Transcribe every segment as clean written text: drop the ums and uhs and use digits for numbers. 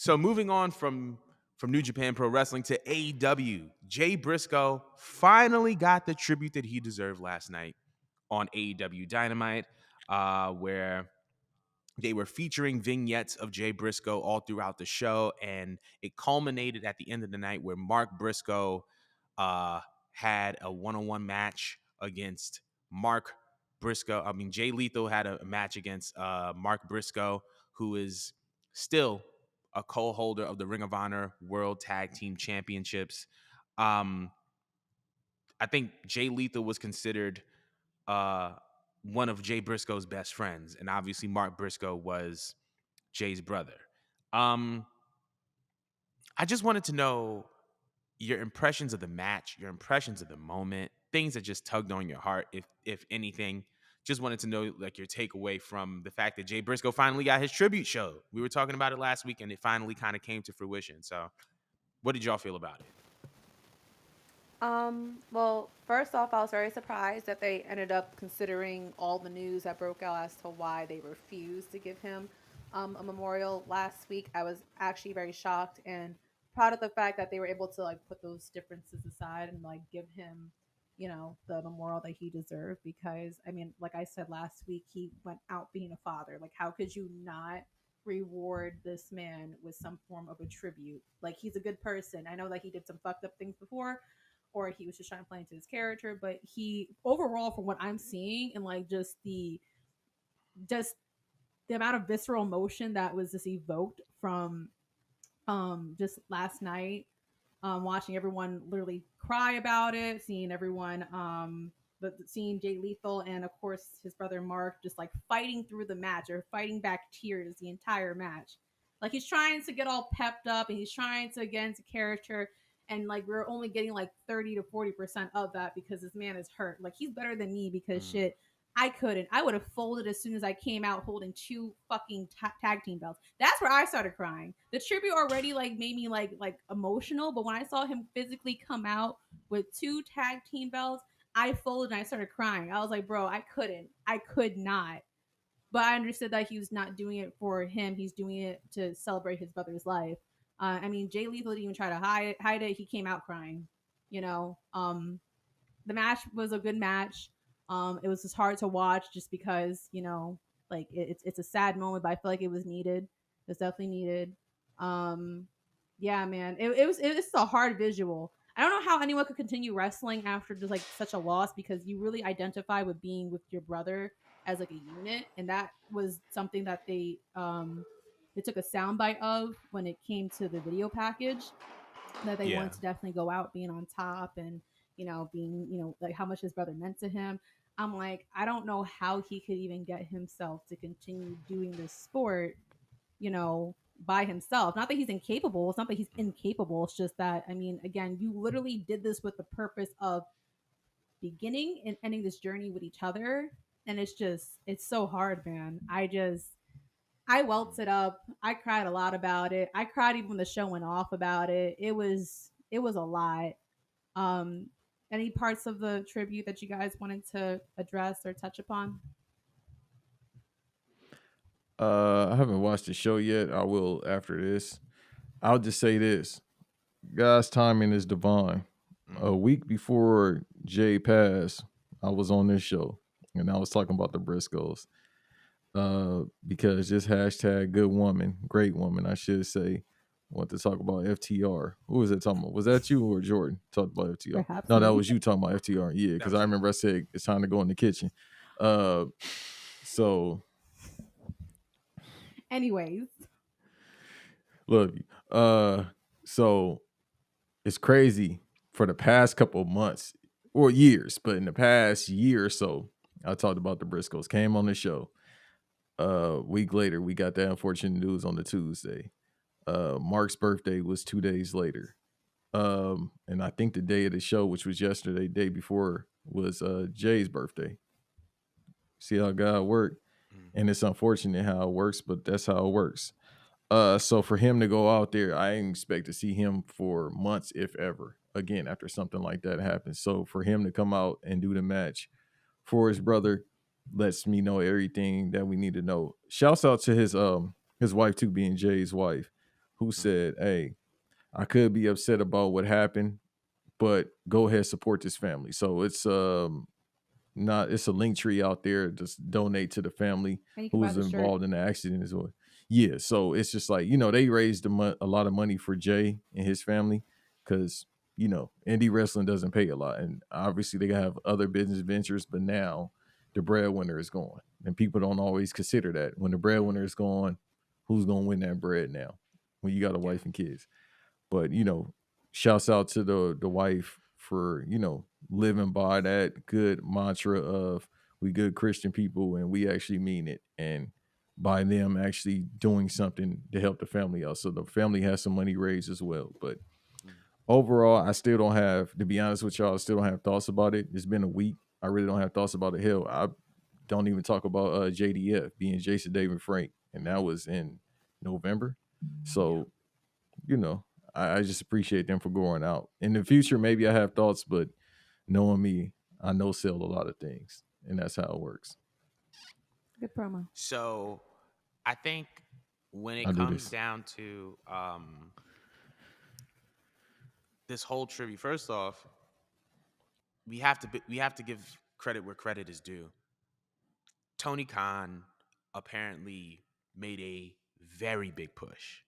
So moving on from New Japan Pro Wrestling to AEW, Jay Briscoe finally got the tribute that he deserved last night on AEW Dynamite, where they were featuring vignettes of Jay Briscoe all throughout the show, and it culminated at the end of the night where Mark Briscoe had a one-on-one match against Mark Briscoe. I mean, Jay Lethal had a match against Mark Briscoe, who is still a co-holder of the Ring of Honor World Tag Team Championships. I think Jay Lethal was considered one of Jay Briscoe's best friends, and obviously Mark Briscoe was Jay's brother. I just wanted to know your impressions of the match, your impressions of the moment, things that just tugged on your heart, if anything. Just wanted to know like your takeaway from the fact that Jay Briscoe finally got his tribute show. We were talking about it last week, and it finally kind of came to fruition. So, what did y'all feel about it? Well, first off, I was very surprised that they ended up considering all the news that broke out as to why they refused to give him a memorial last week. I was actually very shocked and proud of the fact that they were able to like put those differences aside and like give him, the memorial that he deserved because I mean, like I said last week, he went out being a father. Like how could you not reward this man with some form of a tribute? Like he's a good person. I know that he did some fucked up things before, or he was just trying to play into his character. But he overall, from what I'm seeing, and like just the amount of visceral emotion that was just evoked from just last night, watching everyone literally cry about it, seeing everyone but seeing Jay Lethal and of course his brother Mark just like fighting through the match or fighting back tears the entire match. Like he's trying to get all pepped up and he's trying to get into character, and like we're only getting like 30 to 40% of that because this man is hurt. Like he's better than me because Mm. shit, I couldn't. I would have folded as soon as I came out holding two fucking tag team belts. That's where I started crying. The tribute already like made me like emotional, but when I saw him physically come out with two tag team belts, I folded and I started crying. I was like, bro, I couldn't. I could not. But I understood that he was not doing it for him. He's doing it to celebrate his brother's life. I mean, Jay Lethal didn't even try to hide it. He came out crying. You know, the match was a good match. It was just hard to watch just because like it's a sad moment, but I feel like it was needed. It was definitely needed. Um, yeah, man, it was a hard visual. I don't know how anyone could continue wrestling after just like such a loss because you really identify with being with your brother as like a unit, and that was something that they took a soundbite of when it came to the video package, that they Yeah. wanted to definitely go out being on top and being like how much his brother meant to him. I'm like, I don't know how he could even get himself to continue doing this sport, by himself. Not that he's incapable. It's not that he's incapable. It's just that, I mean, again, you literally did this with the purpose of beginning and ending this journey with each other. And it's so hard, man. I welted up. I cried a lot about it. I cried even when the show went off about it. It was a lot. Um, any parts of the tribute that you guys wanted to address or touch upon? I haven't watched the show yet. I will after this. I'll just say this. God's timing is divine. A Mm. week before Jay passed, I was on this show and I was talking about the Briscoes. Because this hashtag good woman, great woman, I should say, want to talk about FTR. Who was it talking about? Was that you or Jordan talked about FTR? Perhaps No, that me. was you talking about FTR. Yeah, That because was I me. remember I said it's time to go in the kitchen. Uh, so Anyways, love you. So it's crazy for the past couple of months or years, but in the past year or so, I talked about the Briscoes. Came on the show. Week later, we got that unfortunate news on the Tuesday. Mark's birthday was 2 days later. And I think the day of the show, which was yesterday, day before, was Jay's birthday. See how God worked? Mm. And it's unfortunate how it works, but that's how it works. So for him to go out there, I didn't expect to see him for months, if ever, again after something like that happens. So for him to come out and do the match for his brother lets me know everything that we need to know. Shouts out to his wife too, being Jay's wife. who Mhm. said, "Hey, I could be upset about what happened, but go ahead support this family." So it's not it's a link tree out there. Just donate to the family And you can who buy was the shirt. involved in the accident as well. Yeah, so it's just like they raised a lot of money for Jay and his family because indie wrestling doesn't pay a lot, and obviously they have other business ventures. But now the breadwinner is gone, and people don't always consider that when the breadwinner is gone, who's gonna win that bread now when you got a Yeah. wife and kids? But shouts out to the wife for living by that good mantra of we good Christian people and we actually mean it, and by them actually doing something to help the family out. So the family has some money raised as well. But Mm. overall, I still don't have, to be honest with y'all, I still don't have thoughts about it. It's been a week. I really don't have thoughts about it. Hell, I don't even talk about JDF being Jason David Frank, and that was in November. Yeah. So you know, I just appreciate them for going out. In the future, maybe I have thoughts, but knowing me, I know sell a lot of things, and that's how it works. Good promo. So I think when it I do comes this. down to this whole tribute, first off, we have to give credit where credit is due. Tony Khan apparently made a very big push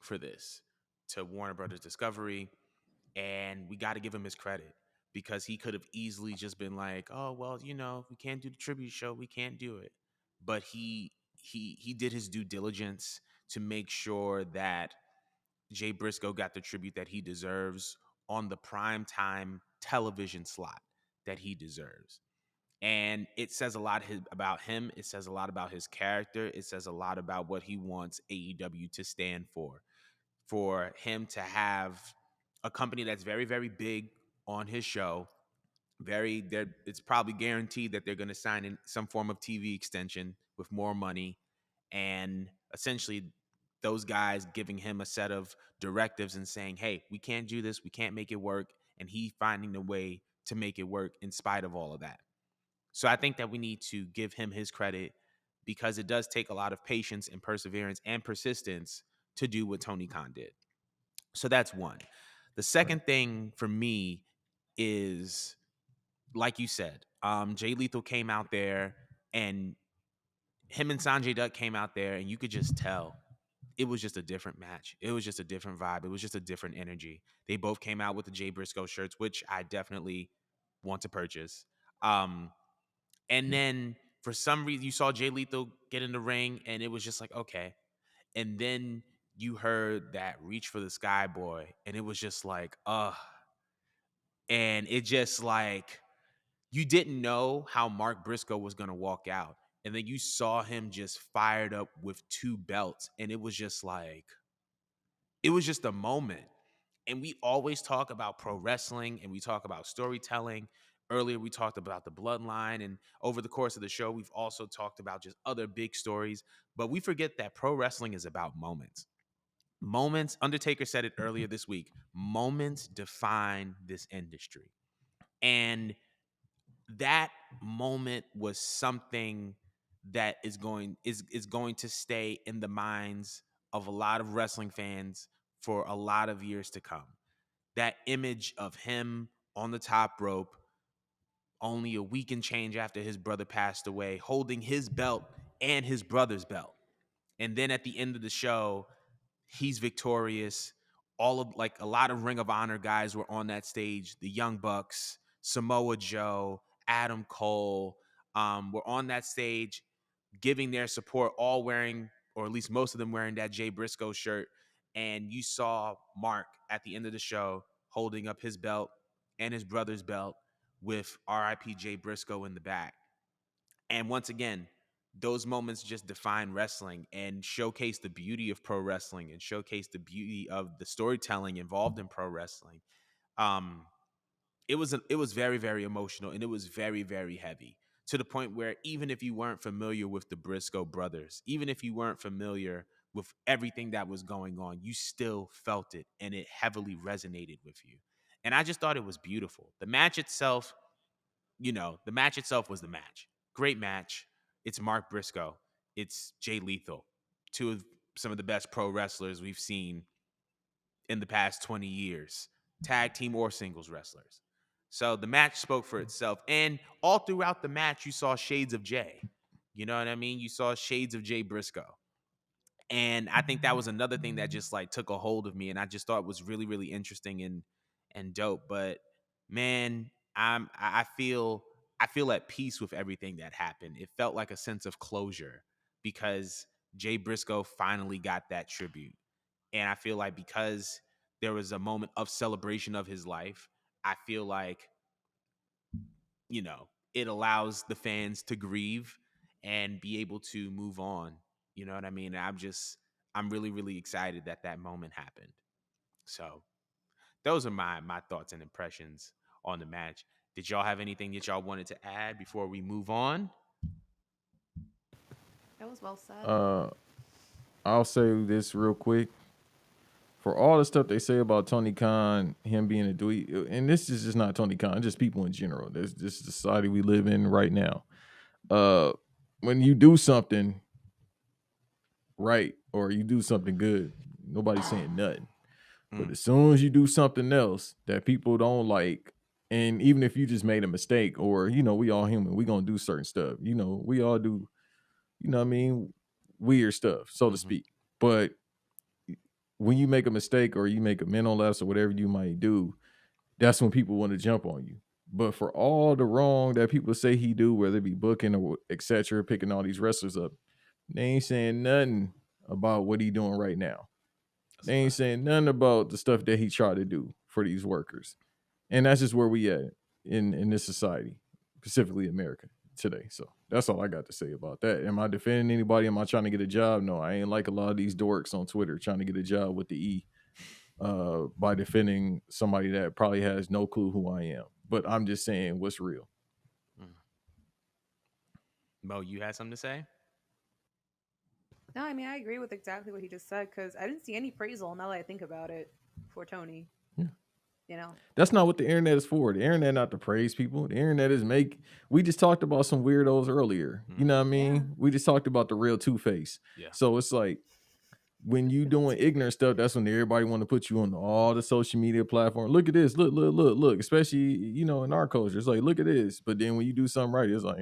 for this to Warner Brothers Discovery, and we got to give him his credit because he could have easily just been like, "Oh, well, we can't do the tribute show, we can't do it." But he did his due diligence to make sure that Jay Briscoe got the tribute that he deserves on the prime time television slot that he deserves. And it says a lot about him. It says a lot about his character. It says a lot about what he wants AEW to stand for. For him to have a company that's very, very big on his show, it's probably guaranteed that they're going to sign in some form of TV extension with more money, and essentially those guys giving him a set of directives and saying, "Hey, we can't do this, we can't make it work," and he finding the way to make it work in spite of all of that. So I think that we need to give him his credit because it does take a lot of patience and perseverance and persistence to do what Tony Khan did. So that's one. The Right. second thing for me is, like you said, Jay Lethal came out there, and him and Sanjay Dutt came out there, and you could just tell it was just a different match. It was just a different vibe. It was just a different energy. They both came out with the Jay Briscoe shirts, which I definitely want to purchase. Um, and Yeah. then for some reason, you saw Jay Lethal get in the ring, and it was just like, okay. And then you heard that Reach for the Sky Boy, and it was just like, and it just like, you didn't know how Mark Briscoe was going to walk out. And then you saw him just fired up with two belts. And it was just like, it was just a moment. And we always talk about pro wrestling and we talk about storytelling. Earlier, we talked about the bloodline. And over the course of the show, we've also talked about just other big stories. But we forget that pro wrestling is about moments. Moments, Undertaker said it earlier this week, moments define this industry. And that moment was something that is going to stay in the minds of a lot of wrestling fans for a lot of years to come. That image of him on the top rope only a week and change after his brother passed away, holding his belt and his brother's belt. And then at the end of the show, he's victorious. All of, like, a lot of Ring of Honor guys were on that stage. The Young Bucks, Samoa Joe, Adam Cole, were on that stage giving their support, all wearing, or at least most of them wearing, that Jay Briscoe shirt. And you saw Mark at the end of the show holding up his belt and his brother's belt with RIP Jay Briscoe in the back. And once again, those moments just define wrestling and showcase the beauty of pro wrestling and showcase the beauty of the storytelling involved in pro wrestling. Um, it was very, very emotional, and it was very, very heavy, to the point where even if you weren't familiar with the Briscoe brothers, even if you weren't familiar with everything that was going on, you still felt it, and it heavily resonated with you. And I just thought it was beautiful. The match itself was the match. Great match. It's Mark Briscoe. It's Jay Lethal. Two of some of the best pro wrestlers we've seen in the past 20 years, tag team or singles wrestlers. So the match spoke for itself. And all throughout the match, you saw shades of Jay. You know what I mean? You saw shades of Jay Briscoe. And I think that was another thing that just like took a hold of me, and I just thought was really, really interesting and dope. But man, I feel at peace with everything that happened. It felt like a sense of closure because Jay Briscoe finally got that tribute. And I feel like because there was a moment of celebration of his life, I feel like, it allows the fans to grieve and be able to move on. You know what I mean? I'm really, really excited that that moment happened. So those are my thoughts and impressions on the match. Did y'all have anything that y'all wanted to add before we move on? That was well said. Uh, I'll say this real quick. For all the stuff they say about Tony Khan, him being a dweeb, and this is just not Tony Khan, just people in general. There's this society we live in right now. Uh, when you do something right or you do something good, nobody's saying nothing. But as soon as you do something else that people don't like, and even if you just made a mistake, or we all human, we gonna do certain stuff. We all do, what I mean, weird stuff, so to speak. But when you make a mistake or you make a mental lapse or whatever you might do, that's when people want to jump on you. But for all the wrong that people say he do, whether it be booking or etc., picking all these wrestlers up, they ain't saying nothing about what he doing right now. That's They a ain't fact. saying nothing about the stuff that he tried to do for these workers. And that's just where we at in this society, specifically America today. So that's all I got to say about that. Am I defending anybody? Am I trying to get a job? No, I ain't like a lot of these dorks on Twitter trying to get a job with the E by defending somebody that probably has no clue who I am. But I'm just saying what's real. Mm. Mo, you had something to say? No, I mean I agree with exactly what he just said because I didn't see any praisal now that I think about it for Tony. Yeah. You know, That's not what the internet is for. The internet not to praise people. The internet is we just talked about some weirdos earlier. You know what I yeah, mean? We just talked about the real Two-Face. Yeah. So it's like when you doing ignorant stuff, that's when everybody want to put you on all the social media platforms. Look at this, look. Especially in our culture, it's like look at this. But then when you do something right, it's like,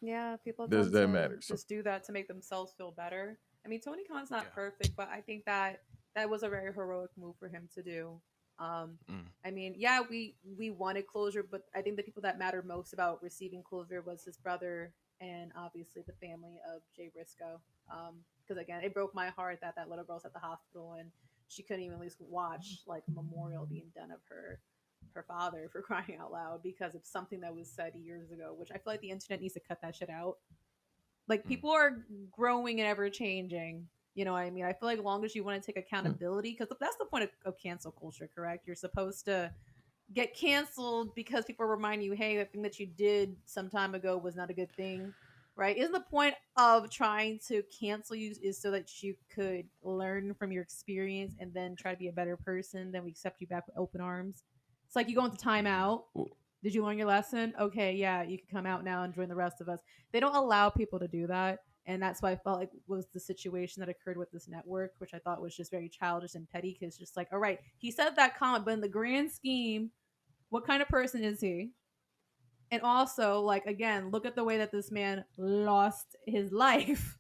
yeah, people does tend that to matter? So just do that to make themselves feel better. I mean, Tony Khan's Yeah. not perfect, but I think that that was a very heroic move for him to do. Mm. I mean, yeah, we wanted closure, but I think the people that mattered most about receiving closure was his brother and obviously the family of Jay Briscoe. Because again, it broke my heart that that little girl's at the hospital and she couldn't even at least watch like a memorial being done of her father for crying out loud because of something that was said years ago, which I feel like the internet needs to cut that shit out. Like Mm. people are growing and ever changing. You know what I mean? I feel like long as you want to take hmm. accountability, because that's the point of cancel culture, correct? You're supposed to get canceled because people remind you, hey, the thing that you did some time ago was not a good thing, right? Isn't the point of trying to cancel you is so that you could learn from your experience and then try to be a better person? Then we accept you back with open arms. It's like you go into timeout. Well, Did you learn your lesson? Okay, yeah, you can come out now and join the rest of us. They don't allow people to do that. And that's why I felt like was the situation that occurred with this network, which I thought was just very childish and petty. Because just like, all right, he said that comment, but in the grand scheme, what kind of person is he? And also, like, again, look at the way that this man lost his life.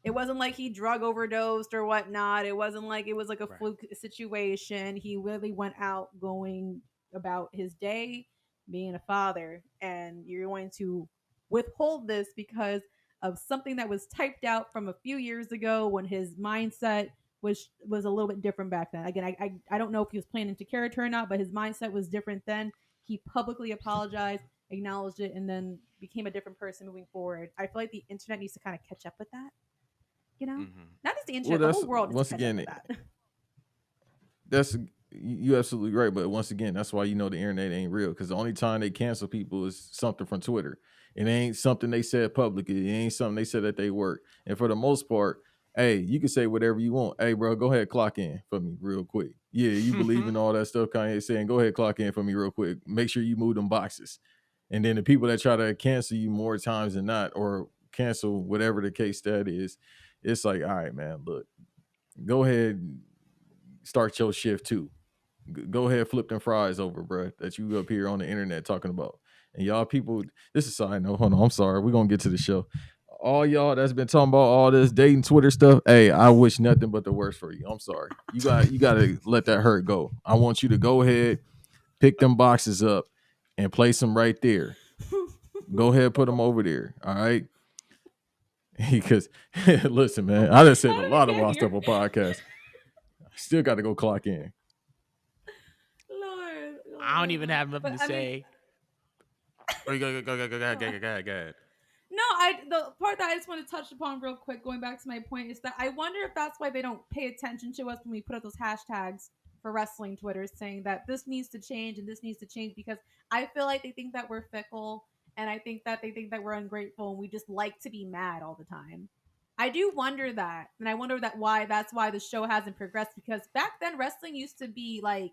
It wasn't like he drug overdosed or whatnot. It wasn't like it was like a Right. fluke situation. He really went out going about his day, being a father, and you're going to withhold this because of something that was typed out from a few years ago when his mindset was a little bit different back then. Again, I don't know if he was playing into character or not, but his mindset was different then. He publicly apologized, acknowledged it, and then became a different person moving forward. I feel like the internet needs to kind of catch up with that, you know, Mm-hmm. not just the well, internet, the that's whole world needs to once catch up again, with that. that's you absolutely right. But once again, that's why the internet ain't real. Because the only time they cancel people is something from Twitter. It ain't something they said publicly. It ain't something they said at they work. And for the most part, hey, you can say whatever you want. Hey, bro, go ahead, clock in for me real quick. Yeah, you believe in all that stuff Kanye saying. Go ahead, clock in for me real quick. Make sure you move them boxes. And then the people that try to cancel you more times than not, or cancel whatever the case that is, it's like, all right, man, look. Go ahead, and start your shift too. Go ahead, flip them fries over, bro. That you up here on the internet talking about. And y'all people, this is a side note. Hold on, I'm sorry. We're gonna get to the show. All y'all that's been talking about all this dating Twitter stuff. Hey, I wish nothing but the worst for you. I'm sorry. You gotta let that hurt go. I want you to go ahead, pick them boxes up, and place them right there. Go ahead, put them over there. All right. Because listen, man, I done said How a did we lot of get wild here? stuff on podcast. I still got to go clock in. Lord, I don't Lord. even have nothing But to I mean, say. Or go ahead. no, the part that I just want to touch upon real quick, going back to my point, is that I wonder if that's why they don't pay attention to us when we put up those hashtags for wrestling Twitter saying that this needs to change and this needs to change, because I feel like they think that we're fickle, and I think that they think that we're ungrateful and we just like to be mad all the time. I do wonder that, and I wonder that's why the show hasn't progressed, because back then wrestling used to be like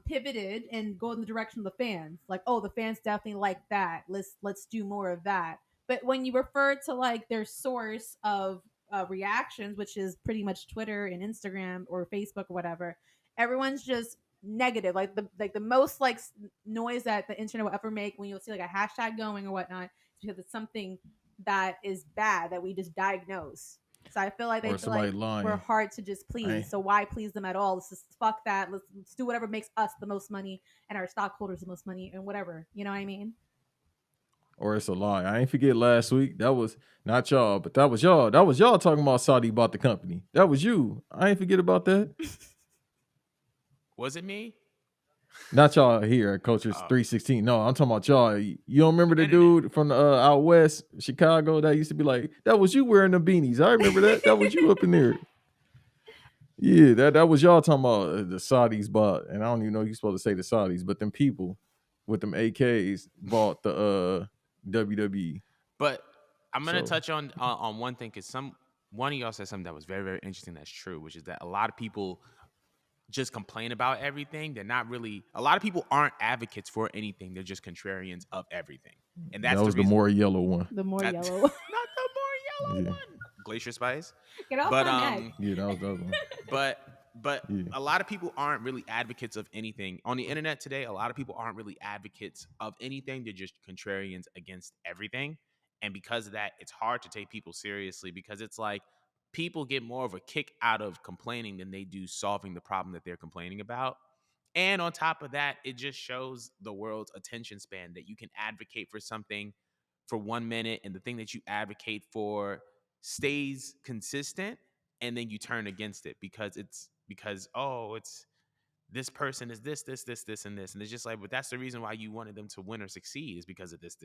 pivoted and go in the direction of the fans. Like, oh, the fans definitely like that. Let's do more of that. But when you refer to like their source of reactions, which is pretty much Twitter and Instagram or Facebook or whatever, everyone's just negative. Like the most like noise that the internet will ever make when you'll see like a hashtag going or whatnot is because it's something that is bad that we just diagnose. So I feel like they Or feel somebody like we're lying. hard to just I please. So why please them at all? Let's just fuck that. Let's do whatever makes us the most money and our stockholders the most money and whatever. You know what I mean? or it's a lie. I ain't forget last week. That was not y'all, but that was y'all. That was y'all talking about Saudi bought the company. That was you. I ain't forget about that. Was it me? Not y'all here at Cultures Oh, 316. No, I'm talking about y'all. You don't remember the internet. dude from out west, Chicago, that used to be like, that was you wearing the beanies. I remember that. That was you up in there. Yeah, that was y'all talking about the Saudis bought, and I don't even know you're supposed to say the Saudis, but them people with them AKs bought the WWE. But I'm gonna So touch on one thing because one of y'all said something that was very very interesting. That's true, which is that a lot of people just complain about everything. They're not really. A lot of people aren't advocates for anything. They're just contrarians of everything, and that that's the was the reason. more yellow one. The more Not, yellow. not the more yellow Yeah, one. Glacier Spice. Get off But my neck. yeah, that was one. but Yeah, a lot of people aren't really advocates of anything on the internet today. A lot of people aren't really advocates of anything. They're just contrarians against everything, and because of that, it's hard to take people seriously because it's like people get more of a kick out of complaining than they do solving the problem that they're complaining about. And on top of that, it just shows the world's attention span that you can advocate for something for 1 minute and the thing that you advocate for stays consistent, and then you turn against it because oh, it's this person is this and this, and it's just like, but that's the reason why you wanted them to win or succeed is because of this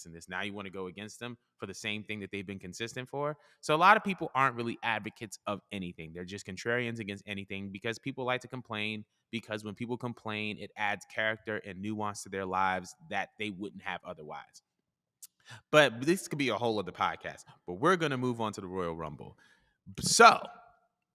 and this. Now you want to go against them for the same thing that they've been consistent for. So a lot of people aren't really advocates of anything. They're just contrarians against anything because people like to complain, because when people complain it adds character and nuance to their lives that they wouldn't have otherwise. But this could be a whole other podcast. But we're going to move on to the Royal Rumble. So